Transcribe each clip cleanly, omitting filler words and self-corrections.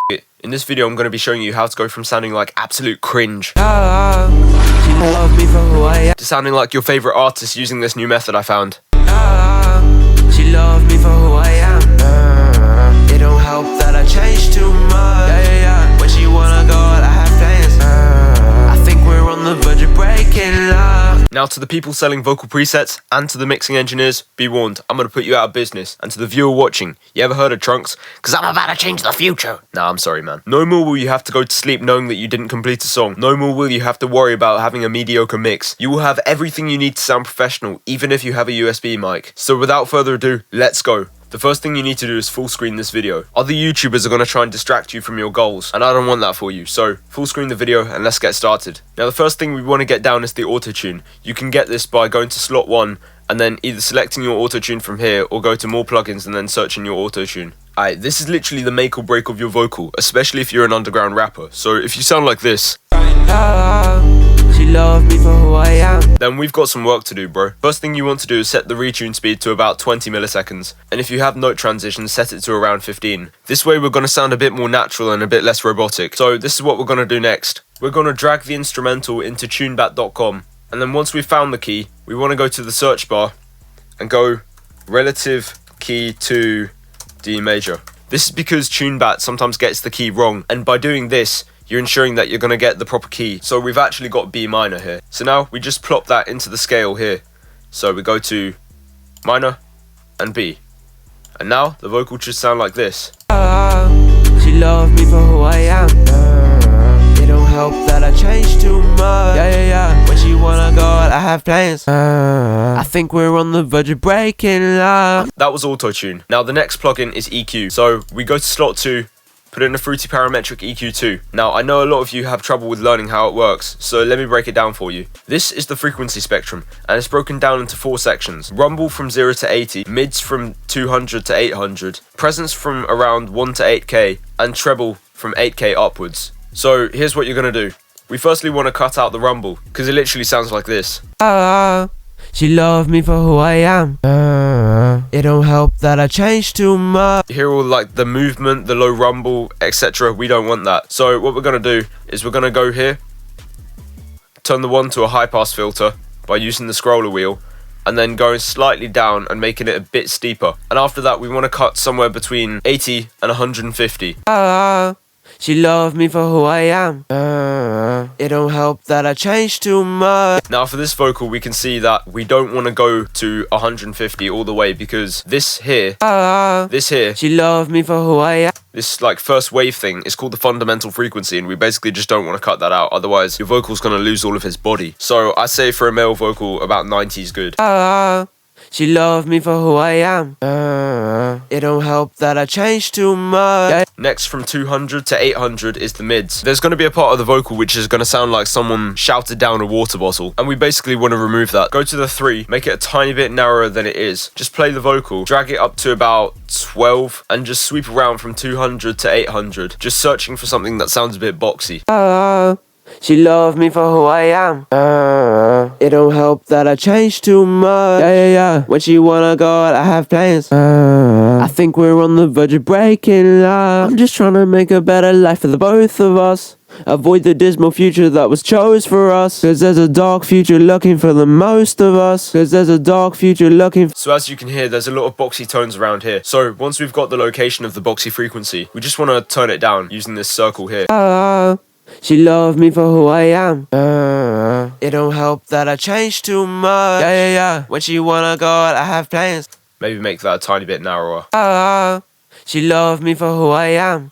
In this video, I'm going to be showing you how to go from sounding like absolute cringe to sounding like your favorite artist using this new method I found. She loves me for who I am. It don't help that I change too much. When she wanna go out, I have plans. I think we're on the verge of breaking up. Now, to the people selling vocal presets and to the mixing engineers, be warned, I'm going to put you out of business. And to the viewer watching, you ever heard of Trunks? Because I'm about to change the future. Nah, I'm sorry, man. No more will you have to go to sleep knowing that you didn't complete a song. No more will you have to worry about having a mediocre mix. You will have everything you need to sound professional, even if you have a USB mic. So without further ado, let's go. The first thing you need to do is full screen this video. Other YouTubers are going to try and distract you from your goals, and I don't want that for you, so full screen the video and let's get started. Now, the first thing we want to get down is the auto-tune. You can get this by going to slot 1 and then either selecting your auto-tune from here or go to more plugins and then searching your auto-tune. Alright, this is literally the make or break of your vocal, especially if you're an underground rapper. So if you sound like this, She loves me for who I am. then we've got some work to do, bro. First thing you want to do is set the retune speed to about 20 milliseconds. And if you have note transitions, set it to around 15. This way we're going to sound a bit more natural and a bit less robotic. So this is what we're going to do next. We're going to drag the instrumental into tunebat.com. And then once we've found the key, we want to go to the search bar and go relative key to D major. This is because TuneBat sometimes gets the key wrong. And by doing this, you're ensuring that you're going to get the proper key. So we've actually got B minor here. So now we just plop that into the scale here. So we go to minor and B. And now the vocal should sound like this. She loves me for who I am. It don't help that I change too much. When she wanna go out, I have plans. I think we're on the verge of breaking up. That was auto-tune. Now the next plugin is EQ. So we go to slot 2. Put in a fruity parametric EQ2. Now, I know a lot of you have trouble with learning how it works, so let me break it down for you. This is the frequency spectrum, and it's broken down into 4 sections. Rumble from 0 to 80, mids from 200 to 800, presence from around 1 to 8k, and treble from 8k upwards. So, here's what you're going to do. We firstly want to cut out the rumble, because it literally sounds like this. She loves me for who I am. It don't help that I change too much. You hear all like the movement, the low rumble, etc. We don't want that. So what we're going to do is we're going to go here, turn the 1 to a high pass filter by using the scroller wheel, and then going slightly down and making it a bit steeper. And after that, we want to cut somewhere between 80 and 150. She loves me for who I am. It don't help that I change too much. Now for this vocal, we can see that we don't want to go to 150 all the way, because this here, She loves me for who I am. this like first wave thing is called the fundamental frequency, and we basically just don't want to cut that out. Otherwise, your vocal's going to lose all of its body. So I say for a male vocal, about 90 is good. She loves me for who I am. It don't help that I change too much. Next, from 200 to 800 is the mids. There's going to be a part of the vocal which is going to sound like someone shouted down a water bottle, and we basically want to remove that. Go to the 3, make it a tiny bit narrower than it is. Just play the vocal, drag it up to about 12, and just sweep around from 200 to 800, just searching for something that sounds a bit boxy. She loves me for who I am. It don't help that I change too much. When she wanna go out, I have plans. I think we're on the verge of breaking up. I'm just trying to make a better life for the both of us. Avoid the dismal future that was chose for us. Cause there's a dark future looking for the most of us. Cause there's a dark future looking So as you can hear, there's a lot of boxy tones around here. So once we've got the location of the boxy frequency, we just want to turn it down using this circle here. She loves me for who I am. It don't help that I change too much. When she wanna go out, I have plans. Maybe make that a tiny bit narrower. She loves me for who I am.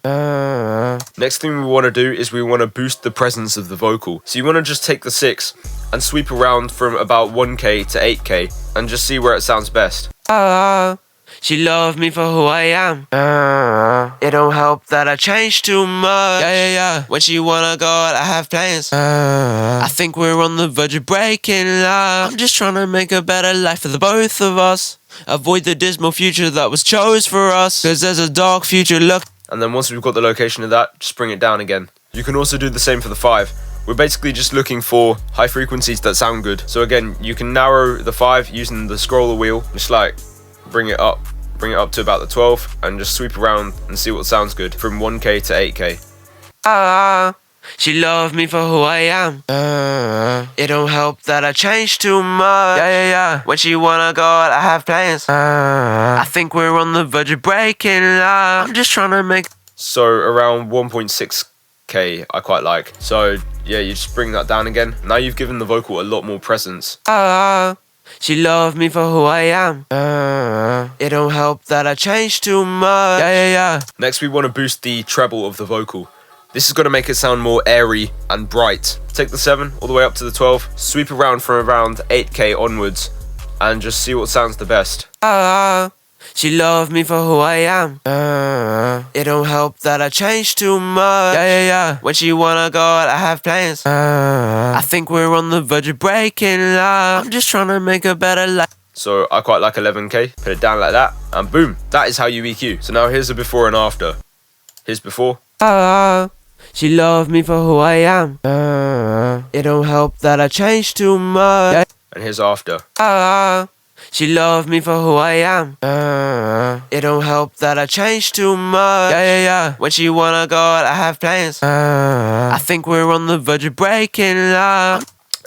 Next thing we want to do is we want to boost the presence of the vocal. So you want to just take the 6 and sweep around from about 1k to 8k and just see where it sounds best. She loves me for who I am. It don't help that I change too much. When she wanna go out, I have plans. I think we're on the verge of breaking up. I'm just trying to make a better life for the both of us. Avoid the dismal future that was chose for us. Cause there's a dark future look. And then once we've got the location of that, just bring it down again. You can also do the same for the 5. We're basically just looking for high frequencies that sound good. So again, you can narrow the 5 using the scroller wheel. Just like bring it up bring it up to about the 12, and just sweep around and see what sounds good from 1K to 8K. She loved me for who I am. It don't help that I changed too much. Yeah. When she wanna go out, I have plans. I think we're on the verge of breaking up. I'm just trying to make. So around 1.6K I quite like. So yeah, you just bring that down again. Now you've given the vocal a lot more presence. She loved me for who I am. It don't help that I changed too much. Yeah. Next we want to boost the treble of the vocal. This is going to make it sound more airy and bright. Take the 7 all the way up to the 12, sweep around from around 8K onwards, and just see what sounds the best. She loved me for who I am. It don't help that I changed too much. Yeah. When she wanna go out, I have plans. I think we're on the verge of breaking up. I'm just trying to make a better life. So I quite like 11K. Put it down like that, and boom, that is how you EQ. So now here's a before and after. Here's before. She loved me for who I am. It don't help that I changed too much. And here's after. She loved me for who I am. It don't help that I changed too much. Yeah. When she wanna go out, I have plans. I think we're on the verge of breaking up.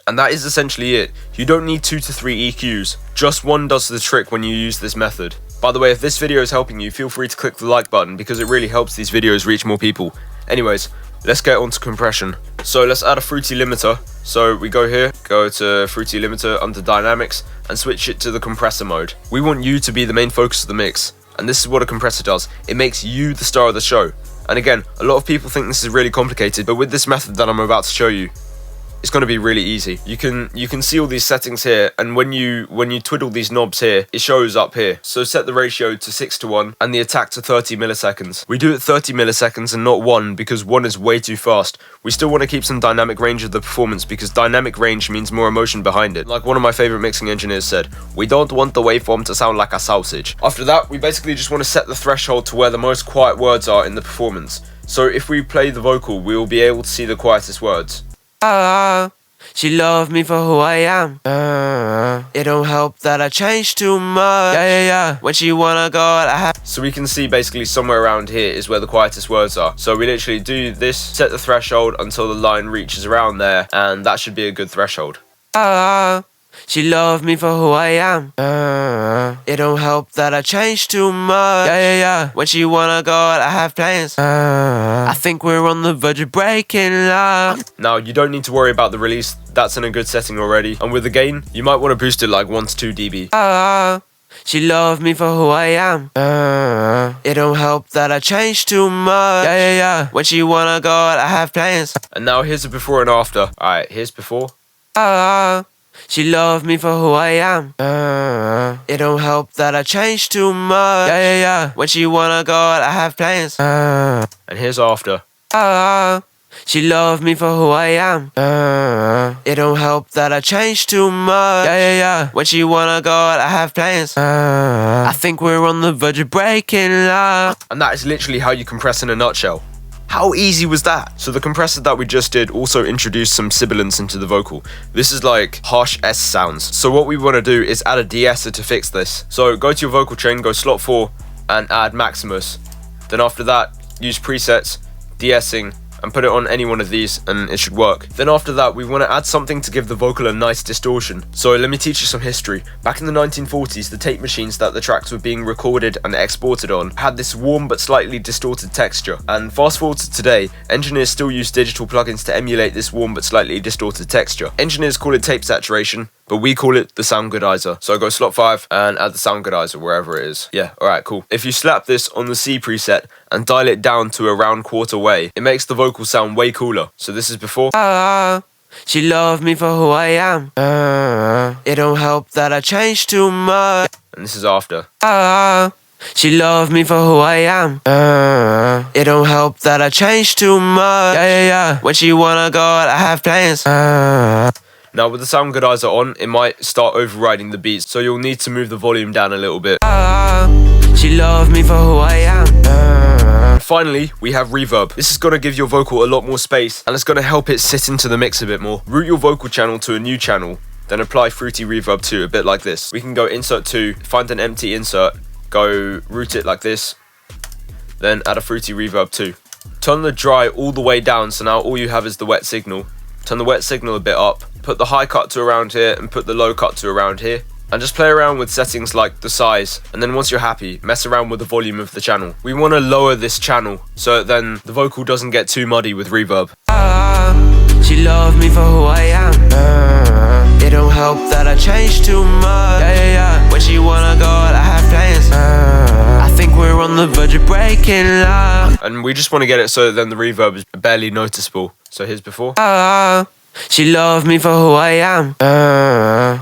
And that is essentially it. You don't need 2 to 3 EQs. Just one does the trick when you use this method. By the way, if this video is helping you, feel free to click the like button because it really helps these videos reach more people. Anyways, let's get on to compression. So let's add a fruity limiter. So we go here, go to fruity limiter under dynamics and switch it to the compressor mode. We want you to be the main focus of the mix. And this is what a compressor does. It makes you the star of the show. And again, a lot of people think this is really complicated, but with this method that I'm about to show you, it's going to be really easy. You can see all these settings here, and when you twiddle these knobs here, it shows up here. So set the ratio to 6:1 and the attack to 30 milliseconds. We do it 30 milliseconds and not 1 because 1 is way too fast. We still want to keep some dynamic range of the performance because dynamic range means more emotion behind it. Like one of my favorite mixing engineers said, we don't want the waveform to sound like a sausage. After that, we basically just want to set the threshold to where the most quiet words are in the performance. So if we play the vocal, we will be able to see the quietest words. She loved me for who I am. It don't help that I changed too much. Yeah. When she wanna go out, I have. So we can see basically somewhere around here is where the quietest words are. So we literally do this, set the threshold until the line reaches around there, and that should be a good threshold. She loved me for who I am. It don't help that I changed too much. Yeah. When she wanna go out, I have plans. I think we're on the verge of breaking up. Now, you don't need to worry about the release. That's in a good setting already. And with the gain, you might want to boost it like 1 to 2 dB. She loved me for who I am. It don't help that I changed too much. Yeah. When she wanna go out, I have plans. And now here's a before and after. Alright, here's before. She loved me for who I am. It don't help that I changed too much. Yeah. When she wanna go out, I have plans. And here's after. She loved me for who I am. It don't help that I changed too much. Yeah. When she wanna go out, I have plans. I think we're on the verge of breaking up. And that is literally how you compress in a nutshell. How easy was that? So the compressor that we just did also introduced some sibilance into the vocal. This is like harsh S sounds. So what we want to do is add a de-esser to fix this. So go to your vocal chain, go slot 4 and add Maximus. Then after that, use presets, de-essing, and put it on any one of these and it should work. Then after that, we want to add something to give the vocal a nice distortion. So let me teach you some history. Back in the 1940s, the tape machines that the tracks were being recorded and exported on had this warm but slightly distorted texture. And fast forward to today, engineers still use digital plugins to emulate this warm but slightly distorted texture. Engineers call it tape saturation, but we call it the sound goodizer. So go slot 5 and add the sound goodizer wherever it is. Yeah, alright, cool. If you slap this on the C preset and dial it down to around quarter way, it makes the vocal sound way cooler. So this is before. She loved me for who I am. It don't help that I changed too much. And this is after. She loved me for who I am. It don't help that I changed too much. Yeah. When she wanna go out, I have plans. Now with the sound goodizer on, it might start overriding the beats, so you'll need to move the volume down a little bit. She loved me for who I am. Finally, we have reverb. This is going to give your vocal a lot more space, and it's going to help it sit into the mix a bit more. Route your vocal channel to a new channel, then apply fruity reverb to a bit like this. We can go insert 2, find an empty insert, go route it like this, then add a fruity reverb too. Turn the dry all the way down, so now all you have is the wet signal. Turn the wet signal a bit up, put the high cut to around here and put the low cut to around here. And just play around with settings like the size, and then once you're happy, mess around with the volume of the channel. We want to lower this channel so that then the vocal doesn't get too muddy with reverb. She loved me for who I am. It don't help that I changed too much. When she wanna go, I have plans. I think we're on the verge of breaking love. And we just want to get it so that then the reverb is barely noticeable. So here's before. She loved me for who I am.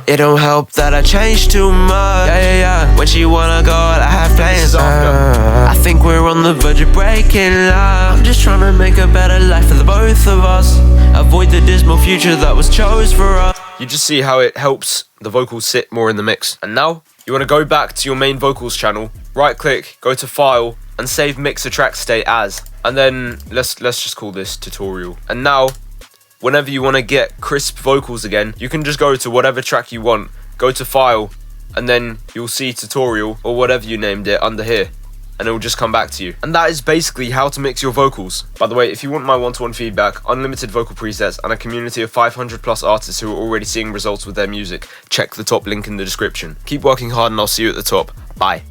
It don't help that I changed too much. When she wanna go, I have plans. I think we're on the verge of breaking love. I'm just trying to make a better life for the both of us. Avoid the dismal future that was chose for us. You just see how it helps the vocals sit more in the mix. And now you want to go back to your main vocals channel, right click, go to file and save mixer track state as. And then let's just call this tutorial. And now whenever you want to get crisp vocals again, you can just go to whatever track you want, go to file, and then you'll see tutorial or whatever you named it under here, and it will just come back to you. And that is basically how to mix your vocals. By the way, if you want my one-to-one feedback, unlimited vocal presets, and a community of 500 plus artists who are already seeing results with their music, check the top link in the description. Keep working hard and I'll see you at the top. Bye.